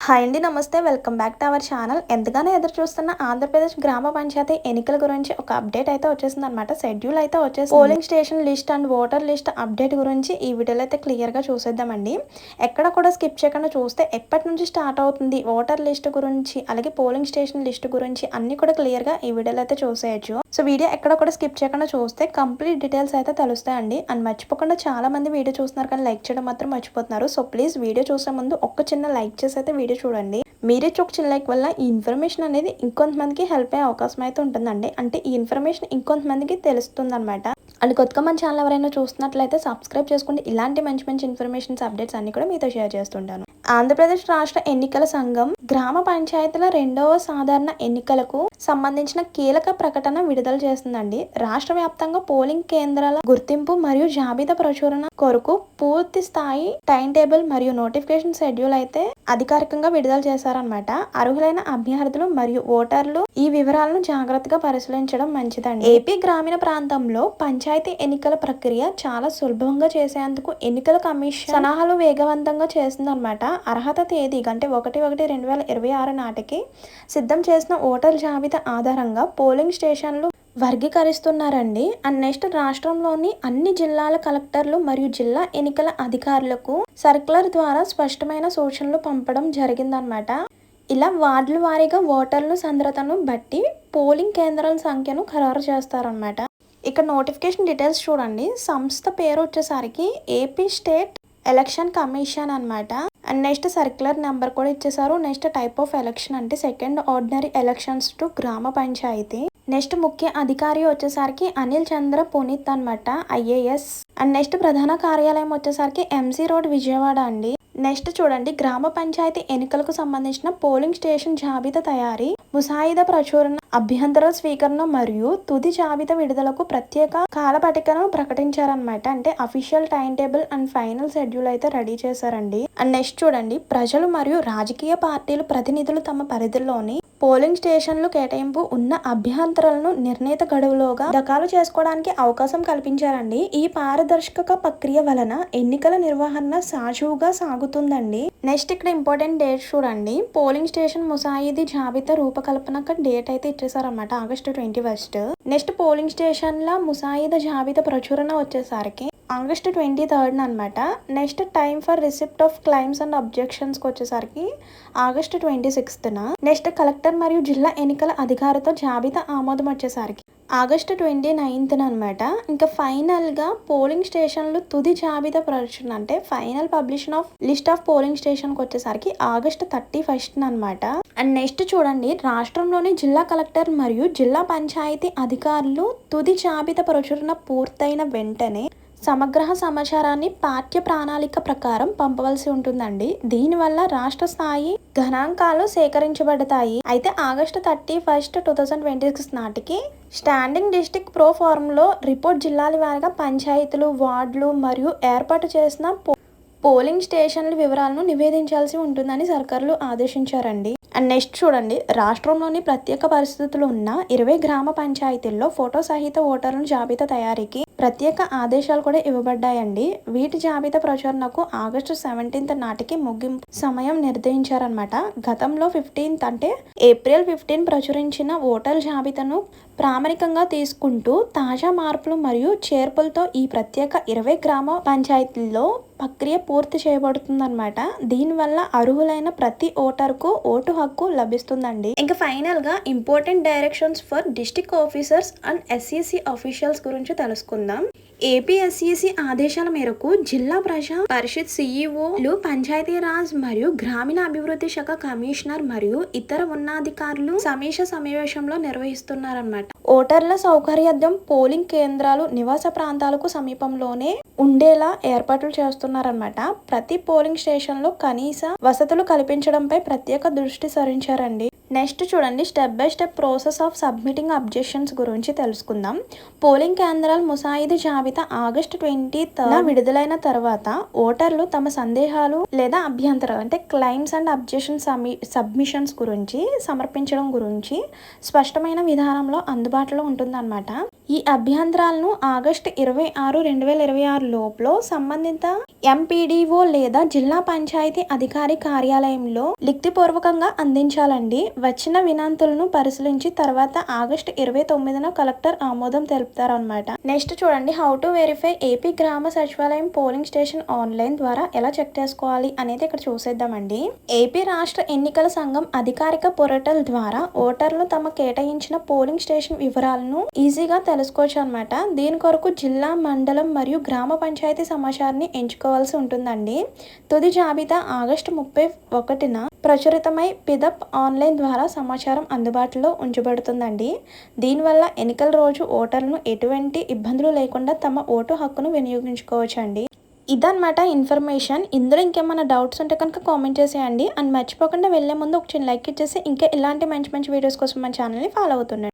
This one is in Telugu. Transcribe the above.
హాయ్ అండి, నమస్తే. Welcome back to our channel. ఎంతగానో ఎదురు చూస్తున్న ఆంధ్రప్రదేశ్ గ్రామ పంచాయతీ ఎన్నికల గురించి ఒక అప్డేట్ అయితే వచ్చేసింది అనమాట. షెడ్యూల్ అయితే వచ్చేసింది. Polling station list and voter list update గురించి ఈ వీడియోలో అయితే క్లియర్గా చూసేద్దామండి. ఎక్కడ కూడా స్కిప్ చేయకుండా చూస్తే ఎప్పటి నుంచి స్టార్ట్ అవుతుంది ఓటర్ లిస్ట్ గురించి, అలాగే పోలింగ్ స్టేషన్ లిస్ట్ గురించి అన్ని కూడా క్లియర్గా ఈ వీడియోలో అయితే చూసేయచ్చు. సో వీడియో ఎక్కడ కూడా స్కిప్ చేయకుండా చూస్తే కంప్లీట్ డీటెయిల్స్ అయితే తెలుస్తాయండి. అండ్ మర్చిపోకుండా చాలా మంది వీడియో చూస్తున్నారు కానీ లైక్ చేయడం మాత్రం మర్చిపోతున్నారు. సో ప్లీజ్ వీడియో చూసే ముందు ఒక్క చిన్న లైక్ చేసి అయితే వీడియో చూడండి. మీరే ఒక చిన్న లైక్ వల్ల ఈ ఇన్ఫర్మేషన్ అనేది ఇంకొంతమందికి హెల్ప్ అయ్యే అవకాశం అయితే ఉంటుందండి. అంటే ఈ ఇన్ఫర్మేషన్ ఇంకొంతమందికి తెలుస్తుంది అనమాట. అండ్ కొత్తగా మన ఛానల్ ఎవరైనా చూస్తున్నట్లయితే సబ్స్క్రైబ్ చేసుకుంటే ఇలాంటి మంచి మంచి ఇన్ఫర్మేషన్స్ అప్డేట్స్ అన్ని కూడా మీతో షేర్ చేస్తుంటాను. ఆంధ్రప్రదేశ్ రాష్ట్ర ఎన్నికల సంఘం గ్రామ పంచాయతీల 2వ సాధారణ ఎన్నికలకు సంబంధించిన కీలక ప్రకటన విడుదల చేస్తుందండి. రాష్ట్ర వ్యాప్తంగా పోలింగ్ కేంద్రాల గుర్తింపు మరియు జాబితా ప్రచురణ కొరకు పూర్తి స్థాయి టైం టేబుల్ మరియు నోటిఫికేషన్ షెడ్యూల్ అయితే అధికారికంగా విడుదల చేశారనమాట. అర్హులైన అభ్యర్థులు మరియు ఓటర్లు ఈ వివరాలను జాగ్రత్తగా పరిశీలించడం మంచిదండి. ఏపీ గ్రామీణ ప్రాంతంలో పంచాయతీ ఎన్నికల ప్రక్రియ చాలా సులభంగా చేసేందుకు ఎన్నికల కమిషన్ సలహాలు వేగవంతంగా చేసిందనమాట. అర్హత తేదీ అంటే 1/1/2026 నాటికి సిద్ధం చేసిన ఓటర్ జాబితా ఆధారంగా పోలింగ్ స్టేషన్లు వర్గీకరిస్తున్నారండి. అండ్ నెక్స్ట్ రాష్ట్రంలోని అన్ని జిల్లాల కలెక్టర్లు మరియు జిల్లా ఎన్నికల అధికారులకు సర్క్యులర్ ద్వారా స్పష్టమైన సూచనలు పంపడం జరిగిందనమాట. ఇలా వార్డుల వారీగా ఓటర్ల సాంద్రతను బట్టి పోలింగ్ కేంద్రాల సంఖ్యను ఖరారు చేస్తారనమాట. ఇక్కడ నోటిఫికేషన్ డీటెయిల్స్ చూడండి. సంస్థ పేరు వచ్చేసరికి ఏపీ స్టేట్ ఎలక్షన్ కమిషన్ అనమాట. అండ్ నెక్స్ట్ సర్క్యులర్ నెంబర్ కూడా ఇచ్చేసారు. నెక్స్ట్ టైప్ ఆఫ్ ఎలక్షన్ అంటే సెకండ్ ఆర్డినరీ ఎలక్షన్స్ టు గ్రామ పంచాయతీ. నెక్స్ట్ ముఖ్య అధికారి వచ్చేసరికి అనిల్ చంద్ర పునీత్ అనమాట, ఐఏఎస్. అండ్ నెక్స్ట్ ప్రధాన కార్యాలయం వచ్చేసరికి ఎంసీ రోడ్ విజయవాడ అండి. నెక్స్ట్ చూడండి, గ్రామ పంచాయతీ ఎన్నికలకు సంబంధించిన పోలింగ్ స్టేషన్ జాబితా తయారీ, ముసాయిదా ప్రచురణ, అభ్యంతరాల స్వీకరణ మరియు తుది జాబితా విడుదలకు ప్రత్యేక కాలపట్టికను ప్రకటించారనమాట. అంటే official time table and final schedule అయితే రెడీ చేశారండి. అండ్ నెక్స్ట్ చూడండి, ప్రజలు మరియు రాజకీయ పార్టీలు ప్రతినిధులు తమ పరిధిలోని పోలింగ్ స్టేషన్లు కేటాయింపు ఉన్న అభ్యంతరాలను నిర్ణీత గడువులోగా దఖలు చేసుకోవడానికి అవకాశం కల్పించారండి. ఈ పారదర్శక ప్రక్రియ వలన ఎన్నికల నిర్వహణ సాజువుగా సాగుతుందండి. నెక్స్ట్ ఇక్కడ ఇంపార్టెంట్ డేట్ చూడండి. పోలింగ్ స్టేషన్ ముసాయిదీ జాబితా రూపకల్పనకు డేట్ అయితే ఇచ్చేసారనమాట, August 21. నెక్స్ట్ పోలింగ్ స్టేషన్ల ముసాయిదా జాబితా ప్రచురణ వచ్చేసరికి August 23 అనమాట. Next time for receipt of claims and objections వచ్చేసరికి August 26. నెక్స్ట్ కలెక్టర్ మరియు జిల్లా ఎన్నికల అధికారితో జాబితా ఆమోదం వచ్చేసరికి August 29 అనమాట. ఇంకా ఫైనల్ గా పోలింగ్ స్టేషన్లు తుది జాబితా ప్రచురణ అంటే final పబ్లిషన్ of list of polling station కి వచ్చేసరికి August 31 అనమాట. అండ్ నెక్స్ట్ చూడండి, రాష్ట్రంలోని జిల్లా కలెక్టర్ మరియు జిల్లా పంచాయతీ అధికారులు తుది జాబితా ప్రచురణ పూర్తయిన వెంటనే సమగ్ర సమాచారాన్ని పాఠ్య ప్రణాళిక ప్రకారం పంపవలసి ఉంటుందండి. దీనివల్ల రాష్ట్ర స్థాయి గణాంకాలు సేకరించబడతాయి. అయితే August 31, 2026 నాటికి స్టాండింగ్ డిస్ట్రిక్ట్ ప్రో ఫార్మ్ లో రిపోర్ట్ జిల్లాల వారీగా పంచాయతీలు, వార్డులు మరియు ఏర్పాటు చేసిన పోలింగ్ స్టేషన్ల వివరాలను నివేదించాల్సి ఉంటుందని సర్కారులు ఆదేశించారండి. అండ్ నెక్స్ట్ చూడండి, రాష్ట్రంలోని ప్రత్యేక పరిస్థితులు ఉన్న 20 గ్రామ పంచాయతీల్లో ఫోటో సహిత ఓటర్ల జాబితా తయారీకి ప్రత్యేక ఆదేశాలు కూడా ఇవ్వబడ్డాయండి. వీటి జాబితా ప్రచురణకు August 17 నాటికి ముగింపు సమయం నిర్ణయించారనమాట. గతంలో 15 అంటే April 15 ప్రచురించిన ఓటర్ జాబితాను ప్రామాణికంగా తీసుకుంటూ తాజా మార్పులు మరియు చేర్పులతో ఈ ప్రత్యేక 20 గ్రామ పంచాయతీల్లో ప్రక్రియ పూర్తి చేయబడుతుందన్నమాట. దీనివల్ల అర్హులైన ప్రతి ఓటర్కు ఓటు హక్కు లభిస్తుందండి. ఇంకా ఫైనల్ గా important directions for district officers and SEC officials గురించి తెలుసుకుందాం. ఏపీ ఎస్ఈసి ఆదేశాల మేరకు జిల్లా ప్రజా పరిషత్ సిఇఓలు, పంచాయతీరాజ్ మరియు గ్రామీణ అభివృద్ధి శాఖ కమిషనర్ మరియు ఇతర ఉన్నతాధికారులు సమీక్ష సమావేశంలో నిర్వహిస్తున్నారన్నమాట. ఓటర్ల సౌకర్యార్థం పోలింగ్ కేంద్రాలు నివాస ప్రాంతాలకు సమీపంలోనే ఉండేలా ఏర్పాట్లు చేస్తున్నారన్నమాట. ప్రతి పోలింగ్ స్టేషన్ లో కనీస వసతులు కల్పించడంపై ప్రత్యేక దృష్టి సారించారండి. నెక్స్ట్ చూడండి, step by step process of submitting objections గురించి తెలుసుకుందాం. పోలింగ్ కేంద్రాల ముసాయిదా జాబితా August 23 విడుదలైన తర్వాత ఓటర్లు తమ సందేహాలు లేదా అభ్యంతరాలు అంటే క్లైమ్స్ అండ్ అబ్జెక్షన్ సబ్మిషన్స్ గురించి సమర్పించడం గురించి స్పష్టమైన విధానంలో అందుబాటులో ఉంటుందన్నమాట. ఈ అభ్యంతరాలను August 26, 2026 లోపల సంబంధిత ఎంపీడీఓ లేదా జిల్లా పంచాయతీ అధికారి కార్యాలయంలో లిఖితపూర్వకంగా అందించాలండి. వచ్చిన వినంతులను పరిశీలించి తర్వాత ఆగస్టు 29న కలెక్టర్ ఆమోదం తెలుపుతారన్నమాట. నెక్స్ట్ చూడండి, హౌ టు వెరిఫై ఏపీ గ్రామ సచివాలయం పోలింగ్ స్టేషన్ ఆన్లైన్ ద్వారా ఎలా చెక్ చేసుకోవాలి అనేది ఇక్కడ చూసేద్దామండి. ఏపీ రాష్ట్ర ఎన్నికల సంఘం అధికారిక పోర్టల్ ద్వారా ఓటర్లు తమ కేటాయించిన పోలింగ్ స్టేషన్ వివరాలను ఈజీగా తెలుసుకోవచ్చు అనమాట. దీని కొరకు జిల్లా, మండలం మరియు గ్రామ పంచాయతీ సమాచారాన్ని ఎంచుకోవాల్సి ఉంటుందండి. తుది జాబితా ఆగస్టు 31న ప్రచురితమై పిదప్ ఆన్లైన్ ద్వారా సమాచారం అందుబాటులో ఉంచబడుతుందండి. దీనివల్ల ఎన్నికల రోజు ఓటర్లను ఎటువంటి ఇబ్బందులు లేకుండా తమ ఓటు హక్కును వినియోగించుకోవచ్చండి. ఇదన్నమాట ఇన్ఫర్మేషన్. ఇందులో ఇంకేమైనా డౌట్స్ ఉంటే కనుక కామెంట్ చేసేయండి. అండ్ మర్చిపోకుండా వెళ్ళే ముందు ఒక చిన్న లైక్ ఇచ్చేసి ఇంకా ఇలాంటి మంచి మంచి వీడియోస్ కోసం మన ఛానల్ని ఫాలో అవుతుండండి.